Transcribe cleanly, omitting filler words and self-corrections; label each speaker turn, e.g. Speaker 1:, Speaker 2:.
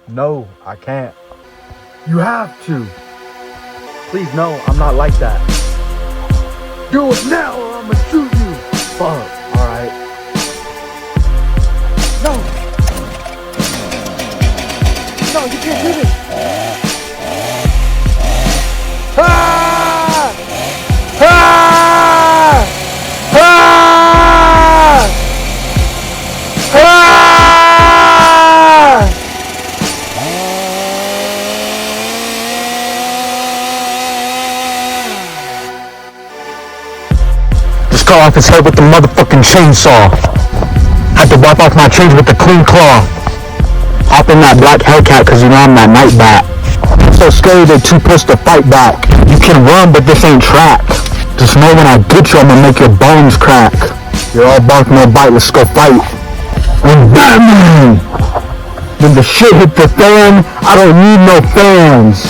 Speaker 1: No, I can't. You have to. Please, no, I'm not like that. Do it now or I'm gonna shoot you. Fuck, alright. No! No, you can't do this! Ah! Ah! Ah! Ah!
Speaker 2: Just cut off his head with the motherfucking chainsaw. Had to wipe off my chains with the clean cloth. Hop in that black Hellcat cause you know I'm that night bat. So scary they too pushed to fight back. You can run but this ain't track. Just know when I get you I'ma make your bones crack. You're all bark no bite, let's go fight. And Batman! When the shit hit the fan, I don't need no fans.